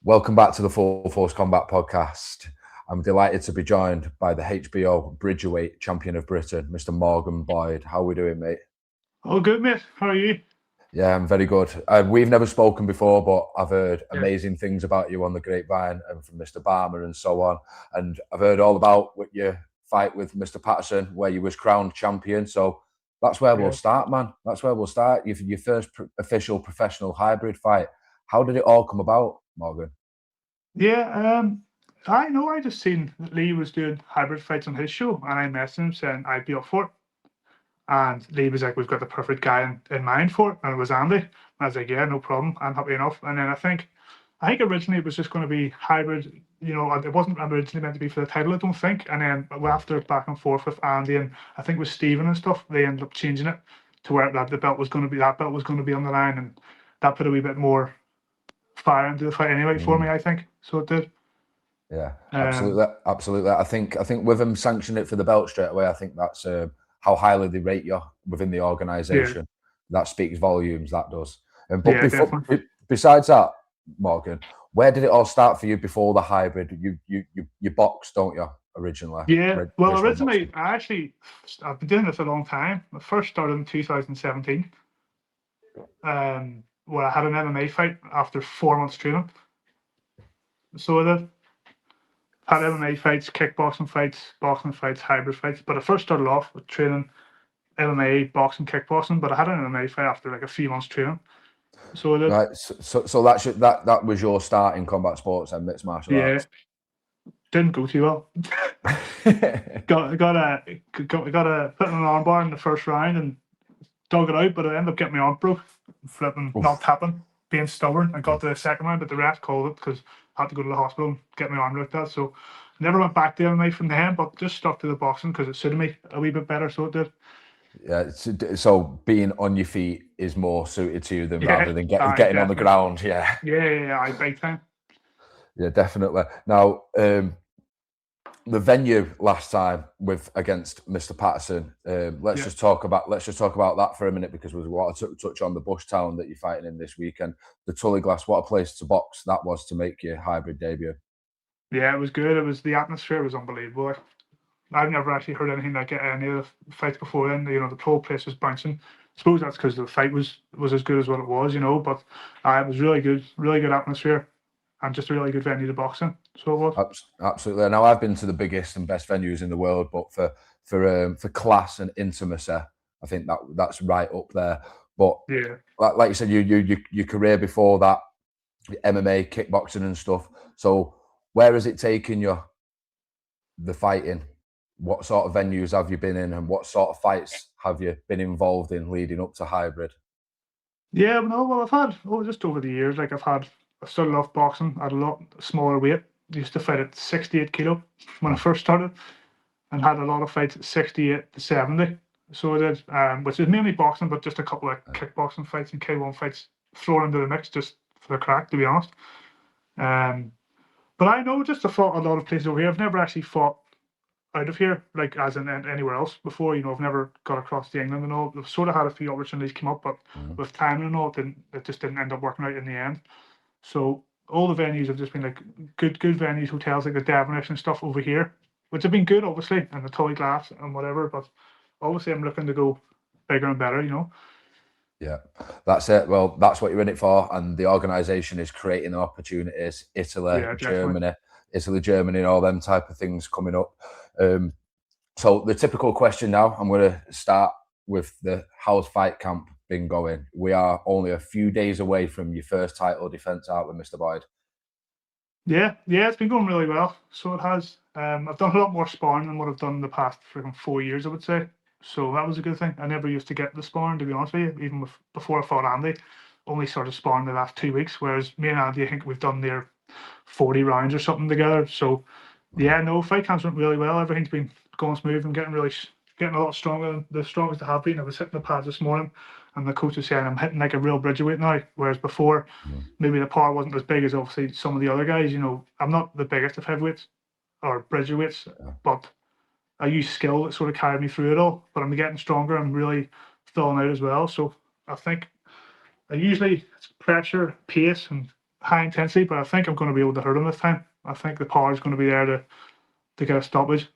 Welcome back to the Full Force Combat podcast. I'm delighted to be joined by the HBO Bridgerweight champion of Britain, Mr. Morgan Boyd. How are we doing, mate? All good, mate. How are you? Yeah, I'm very good. We've never spoken before, but I've heard Yeah. amazing things about you on the grapevine and from Mr. Barmer and so on. And I've heard all about what your fight with Mr. Patterson, where you was crowned champion. So that's where we'll start, man. That's where we'll start. Your first official professional hybrid fight. How did it all come about, Morgan? Yeah, I know. I just seen that Lee was doing hybrid fights on his show, and I messaged him saying I'd be up for it. And Lee was like, "We've got the perfect guy in mind for it," and it was Andy. And I was like, "Yeah, no problem. I'm happy enough." And then I think originally it was just going to be hybrid. It wasn't originally meant to be for the title, I don't think. And then after back and forth with Andy and I think with Stephen and stuff, they ended up changing it to where the belt was going to be on the line, and that put a wee bit more fire into the fight anyway for me, I think. So it did. Yeah, Um, absolutely, absolutely. I think with them sanctioning it for the belt straight away, I think that's how highly they rate you within the yeah, organisation. That speaks volumes. That does. But yeah, definitely. besides that, Morgan, where did it all start for you before the hybrid? You box, don't you? Originally, Yeah, well, original boxing. originally, I've been doing this a long time. I first started in 2017, where I had an MMA fight after 4 months training. So I did. Had MMA fights, kickboxing fights, boxing fights, hybrid fights. But I first started off with training MMA, boxing, kickboxing. But I had an MMA fight after like a few months training. So I did. Right. So that was your start in combat sports and mixed martial Yeah, arts. didn't go too well. got a put in an armbar in the first round and dug it out, but I ended up getting my arm broke, flipping, not Oof. tapping, being stubborn. I got to the second round, but the ref called it because I had to go to the hospital and get my arm looked at. So I never went back to MMA from then, but just stuck to the boxing because it suited me a wee bit better. So it did. Yeah, so being on your feet is more suited to you than Yeah, rather than I getting on the definitely. ground. Yeah, Yeah, I big time. yeah, definitely. Now, the venue last time with against Mr. Patterson. Yeah, Let's just talk about that for a minute because we want to touch on the Bush Town that you're fighting in this weekend. The Tully Glass, what a place to box that was to make your hybrid debut. yeah, it was good. It was the atmosphere was unbelievable. Like, I've never actually heard anything like any of the fights before then. The whole place was bouncing. I suppose that's because the fight was as good as what it was. But it was really good atmosphere, and just a really good venue to box in. So it was. Absolutely. Now I've been to the biggest and best venues in the world, but for class and intimacy, I think that's right up there. But Yeah, like you said, your career before that, MMA, kickboxing, and stuff. So where has it taken you? The fighting. What sort of venues have you been in, and what sort of fights have you been involved in leading up to hybrid? yeah. No, well, I've had just over the years. Like I started off boxing at a lot smaller weight. Used to fight at 68 kilo when I first started, and had a lot of fights at 68 to 70. So I did, which is mainly boxing, but just a couple of kickboxing fights and K1 fights thrown into the mix just for the crack, to be honest. Um, but I know just I fought a lot of places over here. I've never actually fought out of here, like as in anywhere else before. I've never got across to England and all. I've sort of had a few opportunities come up, but Mm. with time and all, it just didn't end up working out in the end. So all the venues have just been like good venues, hotels like the Devonish and stuff over here, which have been good, obviously, and the Tully Glass and whatever. But obviously, I'm looking to go bigger and better. Yeah, that's it. Well, that's what you're in it for, and the organisation is creating the opportunities. Yeah, definitely. Italy, Germany, and all them type of things coming up. So the typical question now, I'm going to start with the how's fight camp been going? We are only a few days away from your first title defence out with Mr. Boyd. Yeah, it's been going really well. So it has. I've done a lot more sparring than what I've done in the past freaking 4 years, I would say. So that was a good thing. I never used to get the sparring, to be honest with you, even before I fought Andy. Only started sparring the last 2 weeks, whereas me and Andy, I think we've done near 40 rounds or something together. So yeah, no, fight camps went really well. Everything's been going smooth and getting a lot stronger. The strongest I have been. I was hitting the pads this morning, and the coach was saying I'm hitting like a real Bridgerweight now. Whereas before, Mm. maybe the power wasn't as big as obviously some of the other guys. I'm not the biggest of heavyweights or Bridgerweights, Yeah. but I use skill that sort of carried me through it all. But I'm getting stronger. I'm really filling out as well. So I think I usually it's pressure, pace, and high intensity, but I think I'm going to be able to hurt him this time. I think the power is going to be there to get a stoppage.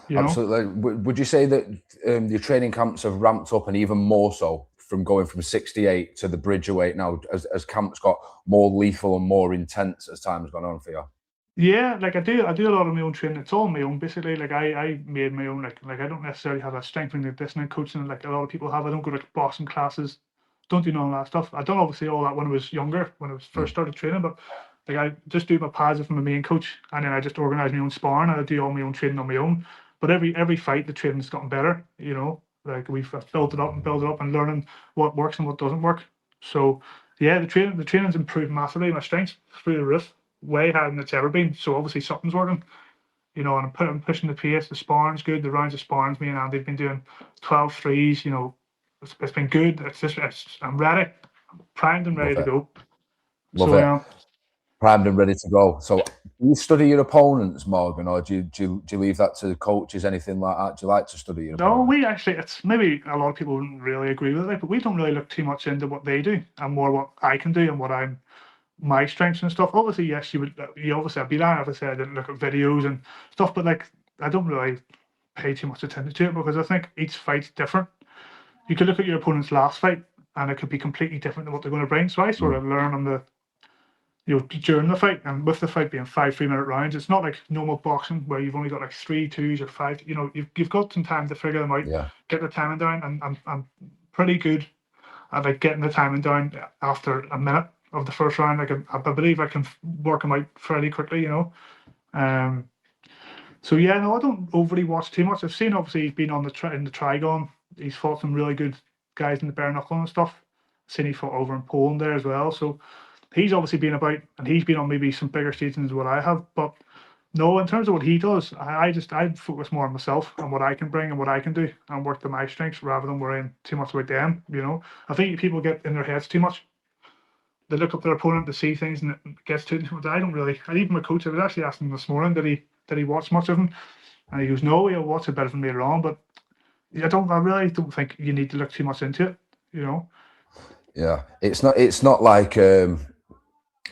You know? Absolutely. Would you say that your training camps have ramped up, and even more so from going from 68 to the Bridgerweight now, as camps got more lethal and more intense as time has gone on for you? Yeah, like I do a lot of my own training. It's all my own basically. Like I made my own. Like I don't necessarily have a strength and conditioning coaching like a lot of people have. I don't go to boxing classes. Don't do none of that stuff. I done obviously all that when I was younger, when I was first started training. But like I just do my pads from my main coach, and then I just organise my own sparring. And I do all my own training on my own. But every fight, the training's gotten better. You know, like we've built it up and built it up, and learning what works and what doesn't work. So yeah, the training's improved massively. My strength's through the roof, way higher than it's ever been. So obviously something's working, you know, and I'm pushing the pace. The sparring's good. The rounds of sparring's me and Andy've been doing 12 threes. You know, it's been good. I'm ready. I'm primed and ready Love to it. go. Love So it. yeah. Primed and ready to go. So, do you study your opponents, Morgan, or do you leave that to the coaches, anything like that? Do you like to study your No, opponents? we actually, it's maybe a lot of people wouldn't really agree with it, but we don't really look too much into what they do and more what I can do and what my strengths and stuff. Obviously, yes, you obviously, I'd be lying if I said I didn't look at videos and stuff, but like, I don't really pay too much attention to it because I think each fight's different. You could look at your opponent's last fight and it could be completely different than what they're going to bring. So I sort of learn on the, you know, during the fight, and with the fight being 5 3-minute rounds, it's not like normal boxing where you've only got like 3 2s or 5. You know, you've got some time to figure them out, Yeah. get the timing down, and I'm pretty good at like getting the timing down after a minute of the first round. Like I believe I can work them out fairly quickly. You know, so yeah, no, I don't overly watch too much. I've seen obviously he's been on in the Trigon. He's fought some really good guys in the bare knuckle and stuff. Seen he fought over in Poland there as well. So he's obviously been about, and he's been on maybe some bigger stages than what I have. But no, in terms of what he does, I focus more on myself and what I can bring and what I can do and work to my strengths rather than worrying too much about them. You know, I think people get in their heads too much. They look up their opponent to see things and it gets to them. I don't really. And even my coach, I was actually asking him this morning, did he watch much of him? And he goes, no, he'll watch a bit of him later on. But I really don't think you need to look too much into it. You know. Yeah, it's not like you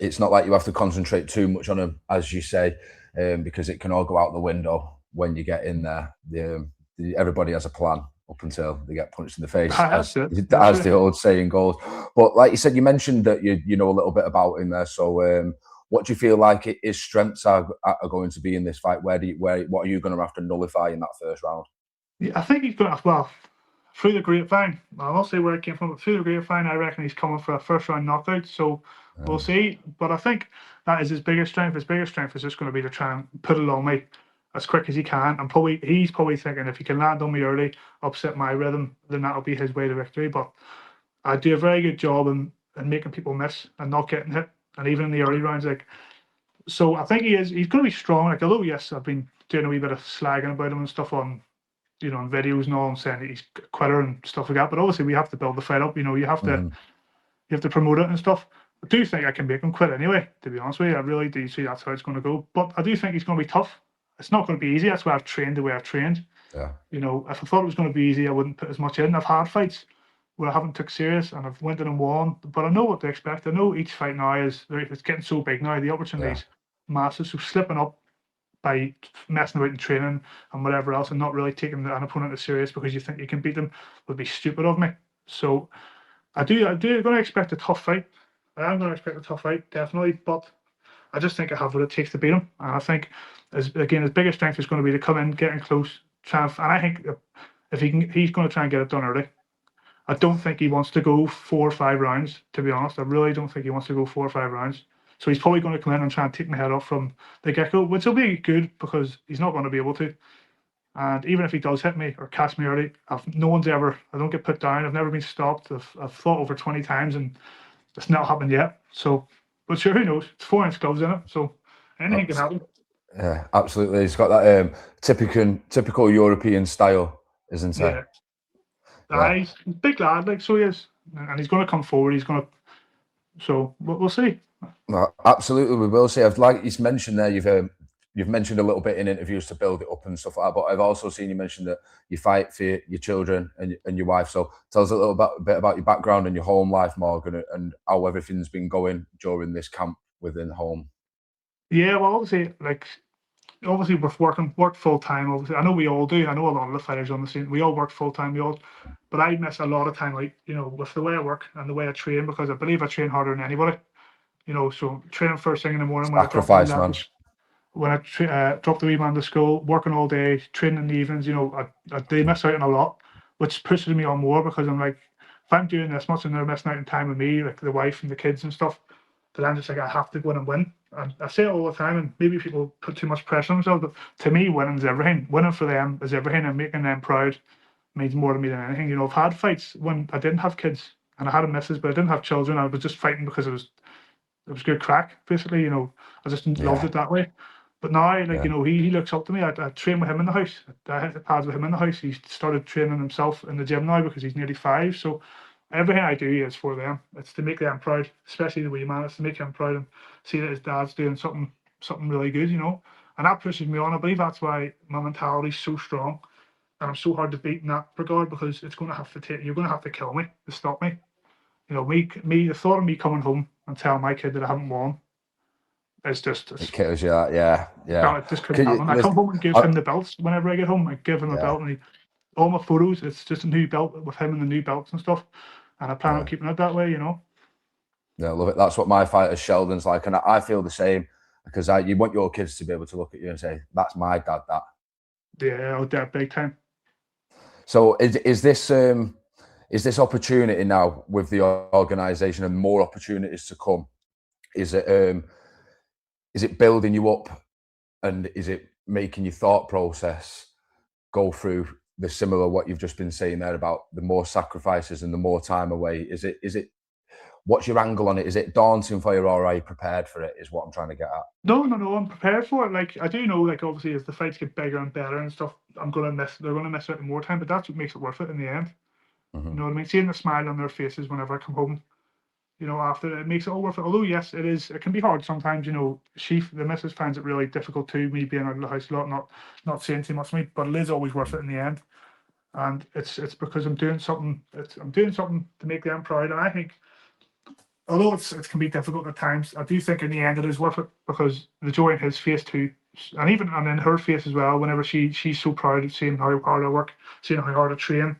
have to concentrate too much on them, as you say, because it can all go out the window when you get in there. Everybody has a plan up until they get punched in the face, as the old saying goes. But like you said, you mentioned that you know a little bit about him there. So what do you feel like his strengths are going to be in this fight? What are you going to have to nullify in that first round? Yeah, I think he's going to, well, through the grapevine, I'll not say where it came from, but through the grapevine, I reckon he's coming for a first round knockout. So we'll see. But I think that is his biggest strength. His biggest strength is just going to be to try and put it on me as quick as he can. And he's probably thinking if he can land on me early, upset my rhythm, then that'll be his way to victory. But I do a very good job in making people miss and not getting hit. And even in the early rounds, like, so I think he's going to be strong. Like, although, yes, I've been doing a wee bit of slagging about him and stuff on, you know, on videos and all, and saying he's a quitter and stuff like that. But obviously, we have to build the fight up. You know, you have to promote it and stuff. I do think I can make him quit anyway. To be honest with you, I really do see that's how it's going to go. But I do think he's going to be tough. It's not going to be easy. That's why I've trained the way I've trained. Yeah. You know, if I thought it was going to be easy, I wouldn't put as much in. I've had fights where I haven't took serious and I've went in and won, but I know what to expect. I know each fight now it's getting so big now. The opportunity's massive. So slipping up by messing about in training and whatever else and not really taking an opponent as serious because you think you can beat them would be stupid of me. So I'm going to expect a tough fight. I am going to expect a tough fight, definitely, but I just think I have what it takes to beat him. And I think, his biggest strength is going to be to come in, getting close, and I think if he's going to try and get it done early. I don't think he wants to go 4 or 5 rounds, to be honest. I really don't think he wants to go 4 or 5 rounds. So he's probably going to come in and try and take my head off from the get-go, which will be good because he's not going to be able to. And even if he does hit me or catch me early, I don't get put down. I've never been stopped. I've fought over 20 times and it's not happened yet. So, but sure, who knows? It's 4-inch gloves in it, so anything can happen. Yeah, absolutely. He's got that typical European style, isn't he? Yeah. He's a big lad, like, so he is. And he's going to come forward. So we'll see. Well, absolutely, we will see. I've like you mentioned there, you've you've mentioned a little bit in interviews to build it up and stuff like that, but I've also seen you mention that you fight for your children and your wife. So tell us a little bit about your background and your home life, Morgan, and how everything's been going during this camp within home. Yeah, well, obviously we've worked full time. Obviously, I know we all do. I know a lot of the fighters on the scene. We all work full time. But I miss a lot of time, like, with the way I work and the way I train, because I believe I train harder than anybody. So training first thing in the morning when I drop the wee Sacrifice, lad man. to, when I drop the wee man to school, working all day, training in the evenings. They miss out on a lot, which pushes me on more, because I'm like, if I'm doing this much and they're missing out on time with me, like the wife and the kids and stuff, then I'm just like, I have to go in and win. And I say it all the time, and maybe people put too much pressure on themselves, but to me, winning's everything. Winning for them is everything, and making them proud means more to me than anything. I've had fights when I didn't have kids and I had a missus, but I didn't have children. I was just fighting because it was good crack, basically. I just loved Yeah, it that way. But now, yeah, he looks up to me. I train with him in the house. I hit the pads with him in the house. He started training himself in the gym now because he's nearly 5. So everything I do is for them. It's to make them proud, especially the wee man. It's to make him proud and see that his dad's doing something really good. And that pushes me on. I believe that's why my mentality is so strong, and I'm so hard to beat in that regard, because it's going to have to you're going to have to kill me to stop me. The thought of me coming home and telling my kid that I haven't won is just, it kills you. Yeah, yeah. it just couldn't Can you happen. I come listen? home and give him the belts whenever I get home. I give him a Yeah, belt, and all my photos, it's just a new belt with him and the new belts and stuff. And I plan on yeah, keeping it that way. yeah. I love it. That's what my fighter Sheldon's like, and I feel the same, because you want your kids to be able to look at you and say, "That's my dad." That. Yeah, I'll do it big time. So is this opportunity now with the organisation and more opportunities to come? Is it building you up, and is it making your thought process go through the similar what you've just been saying there about the more sacrifices and the more time away? Is it what's your angle on it? Is it daunting for you, or are you prepared for it? Is what I'm trying to get at. No, no, no. I'm prepared for it. Like, I do know, like, obviously as the fights get bigger and better and stuff, they're gonna miss out on more time. But that's what makes it worth it in the end. You Hmm. know what I mean? Seeing the smile on their faces whenever I come home, after, it makes it all worth it. Although yes, it can be hard sometimes. The missus finds it really difficult too, me being out of the house a lot, not saying too much to me, but it is always worth it in the end. And it's because I'm doing something. I'm doing something to make them proud, and I think, although it can be difficult at times, I do think in the end it is worth it, because the joy in his face too, and in her face as well. Whenever she's so proud of seeing how hard I work, seeing how hard I train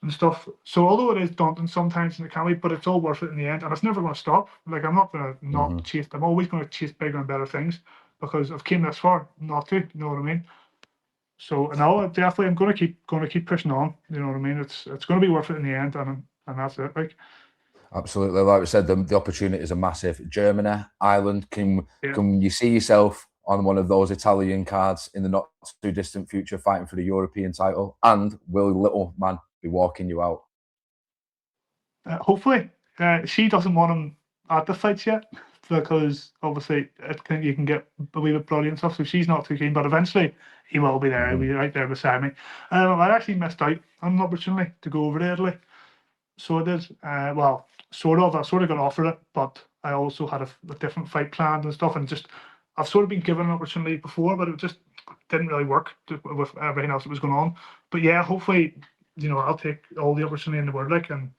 and stuff. So although it is daunting sometimes, and it can be, but it's all worth it in the end, and it's never going to stop. Like, I'm not going to not Hmm. chase. I'm always going to chase bigger and better things, because I've came this far not to. You know what I mean? So no, definitely, I'm going to keep pushing on. You know what I mean? It's going to be worth it in the end, and that's it. Like, Absolutely, like we said, the opportunities are massive. Germany, Ireland. Can yeah. can you see yourself on one of those Italian cards in the not too distant future, fighting for the European title? And will little man be walking you out? Hopefully, she doesn't want him at the fights yet, because obviously you can get a wee bit bloody and stuff. So she's not too keen, but eventually he will be there. He'll Hmm. be right there beside me. I actually missed out on an opportunity to go over to Italy, so I did. Well, sort of. I sort of got offered it, but I also had a different fight planned and stuff, and just I've sort of been given an opportunity before, but it just didn't really work with everything else that was going on. But yeah, hopefully, I'll take all the opportunity in the world, like, and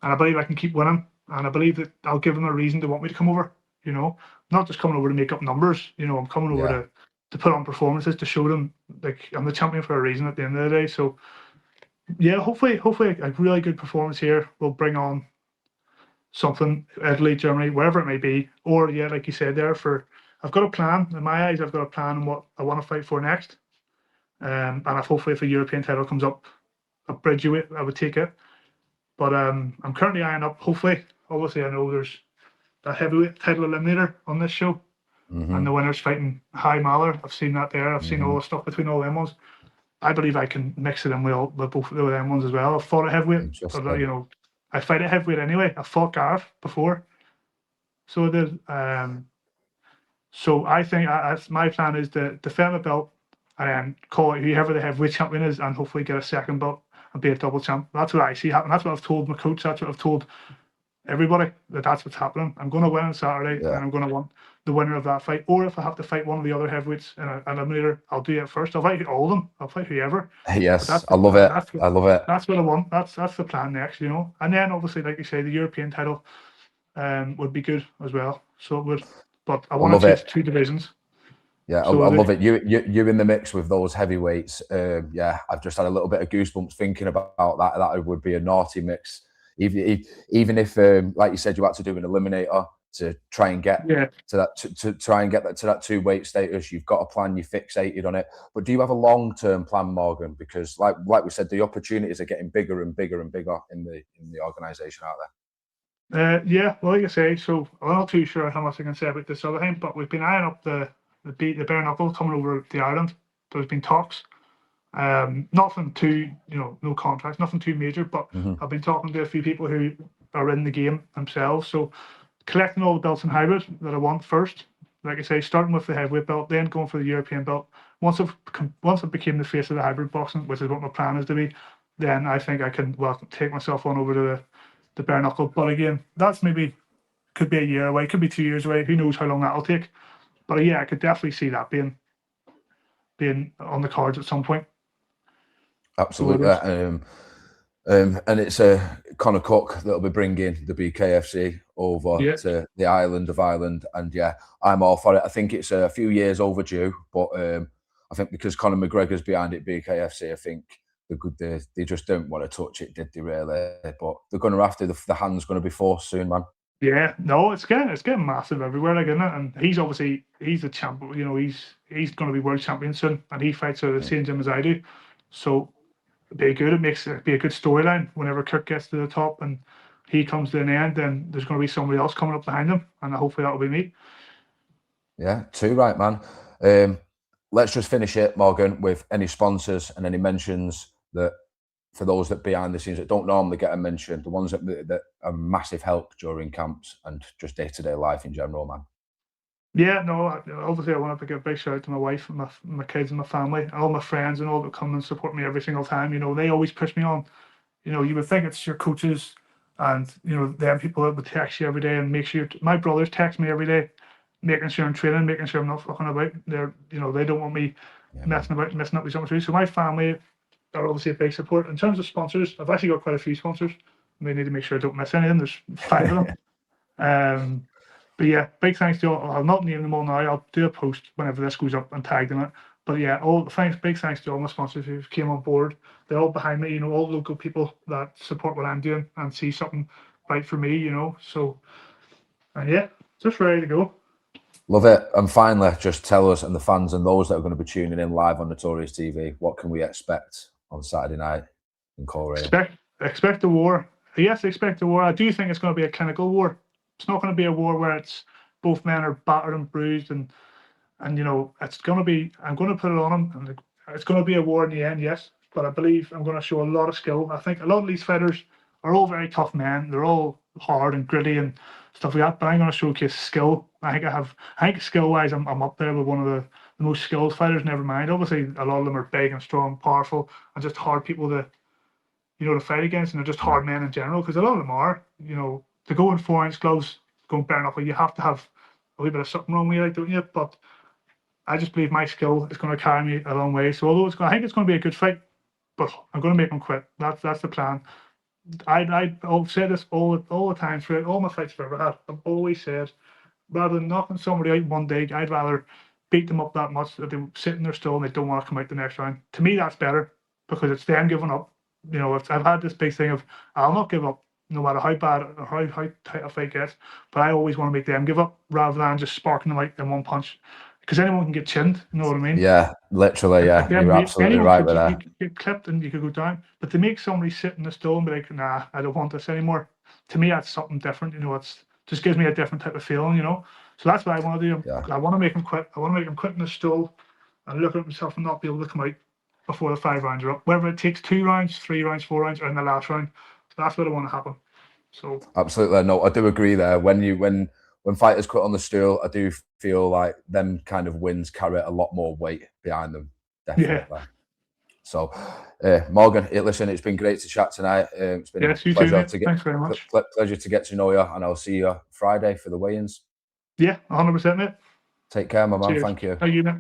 I believe I can keep winning. And I believe that I'll give them a reason to want me to come over. Not just coming over to make up numbers. I'm coming over Yeah, to put on performances, to show them, like, I'm the champion for a reason at the end of the day. So yeah, hopefully a really good performance here will bring on something, Italy, Germany, wherever it may be. Or yeah, like you said there, I've got a plan in my eyes. I've got a plan on what I want to fight for next. And if a European title comes up, a Bridgerweight, I would take it. But I'm currently eyeing up. Hopefully, obviously, I know there's a heavyweight title eliminator on this show, and hmm, the winner's fighting High Mahler. I've seen that there. I've seen all hmm. the stuff between all them ones. I believe I can mix it in with both of them ones as well. I've fought at heavyweight, but Interesting. I fight at heavyweight anyway. I fought Gareth before, so I did. So I think my plan is to defend the belt and then call it whoever the heavyweight champion is, and hopefully get a second belt and be a double champ. That's what I see happen. That's what I've told my coach. That's what I've told everybody, that's what's happening. I'm going to win on Saturday, and Yeah. I'm going to win. the winner of that fight, or if I have to fight one of the other heavyweights in an eliminator, I'll do it first. I'll fight all of them. I'll fight whoever. Yes, I love it. I love it. That's what I want. That's the plan next, you know. And then obviously, like you say, the European title would be good as well. So it would. But I want to chase 2 divisions. Yeah, so I love it. You in the mix with those heavyweights. Yeah, I've just had a little bit of goosebumps thinking about that. That would be a naughty mix. Even if, like you said, you had to do an eliminator to try and get to that to try and get that to that 2 weight status. You've got a plan. You're fixated on it. But do you have a long-term plan, Morgan? Because like we said, the opportunities are getting bigger and bigger and bigger in the organisation out there. Yeah, well, like I say, so I'm not too sure how much I can say about this other thing, but we've been eyeing up the bare knuckle coming over to Ireland. There's been talks. Nothing too, no contracts, nothing too major, but I've been talking to a few people who are in the game themselves. So collecting all the belts in hybrid that I want first, like I say, starting with the heavyweight belt, then going for the European belt. Once I've became the face of the hybrid boxing, which is what my plan is to be, then I think I can take myself on over to the bare knuckle. But again, that's could be a year away, could be 2 years away. Who knows how long that'll take? But yeah, I could definitely see that being on the cards at some point. Absolutely. And it's Conor Cook that'll be bringing the BKFC over to the island of Ireland. And yeah, I'm all for it. I think it's a few years overdue, but I think because Conor McGregor's behind it, BKFC, I think they just don't want to touch it, did they really? But they're going to have to. The hand's going to be forced soon, man. Yeah, no, it's getting massive everywhere, like, isn't it? And he's a champ. He's going to be world champion soon, and he fights at the same gym as I do. So it'd be good. It'd be a good storyline whenever Kirk gets to the top and he comes to an end. Then there's going to be somebody else coming up behind him, and hopefully that'll be me. Yeah, too right, man. Let's just finish it, Morgan, with any sponsors and any mentions that. For those that behind the scenes that don't normally get a mention, the ones that are massive help during camps and just day-to-day life in general, man. Yeah, no, obviously I want to give a big shout out to my wife and my kids and my family, all my friends and all that come and support me every single time. They always push me on. You would think it's your coaches and, them people that would text you every day and make sure my brothers text me every day, making sure I'm training, making sure I'm not fucking about. They don't want me messing up with something. So my family are obviously a big support. In terms of sponsors, I've actually got quite a few sponsors. I need to make sure I don't miss any of them. There's 5 of them. But yeah, big thanks to all. I'll not name them all now. I'll do a post whenever this goes up and tag them it. But yeah, big thanks to all my sponsors who came on board. They're all behind me, all local people that support what I'm doing and see something right for me, So, and yeah, just ready to go. Love it. And finally, just tell us and the fans and those that are going to be tuning in live on Notorious TV, what can we expect on Saturday night in Coleraine? Expect a war. Yes, expect a war. I do think it's going to be a clinical war. It's not going to be a war where it's both men are battered and bruised and it's going to be. I'm going to put it on them, and it's going to be a war in the end. Yes, but I believe I'm going to show a lot of skill. I think a lot of these fighters are all very tough men. They're all hard and gritty and stuff like that. But I'm going to showcase skill. I think skill-wise, I'm up there with one of the most skilled fighters. Never mind. Obviously, a lot of them are big and strong, powerful, and just hard people to fight against, and they're just hard men in general. Because a lot of them are, to go in 4-inch gloves, going bare knuckle, you have to have a wee bit of something wrong with you, don't you? But I just believe my skill is going to carry me a long way. So although I think it's going to be a good fight, but I'm going to make them quit. That's the plan. I'll say this all the time throughout all my fights I've ever had. I've always said, rather than knocking somebody out one day, I'd rather beat them up that much that they sit in their stool and they don't want to come out the next round. To me, that's better because it's them giving up. I've had this big thing of I'll not give up no matter how bad or how tight a fight gets, but I always want to make them give up rather than just sparking them out in one punch. Because anyone can get chinned, you know what I mean? Yeah, literally, yeah. You're absolutely right with that. You could get clipped and you could go down. But to make somebody sit in the stool and be like, nah, I don't want this anymore. To me, that's something different. It's just gives me a different type of feeling, So that's what I want to do. Yeah. I want to make them quit. I want to make them quit in the stool and look at himself and not be able to come out before the 5 rounds are up. Whether it takes 2 rounds, 3 rounds, 4 rounds, or in the last round. So that's what I want to happen. So absolutely, no, I do agree there. When fighters quit on the stool, I do feel like them kind of wins carry a lot more weight behind them. Definitely. Yeah. So, Morgan, listen, it's been great to chat tonight. It's been a pleasure to get. Thanks very much. Pleasure to get to know you, and I'll see you Friday for the weigh-ins. Yeah, 100%, mate. Take care, my man. Cheers. Thank you. Thank you, mate.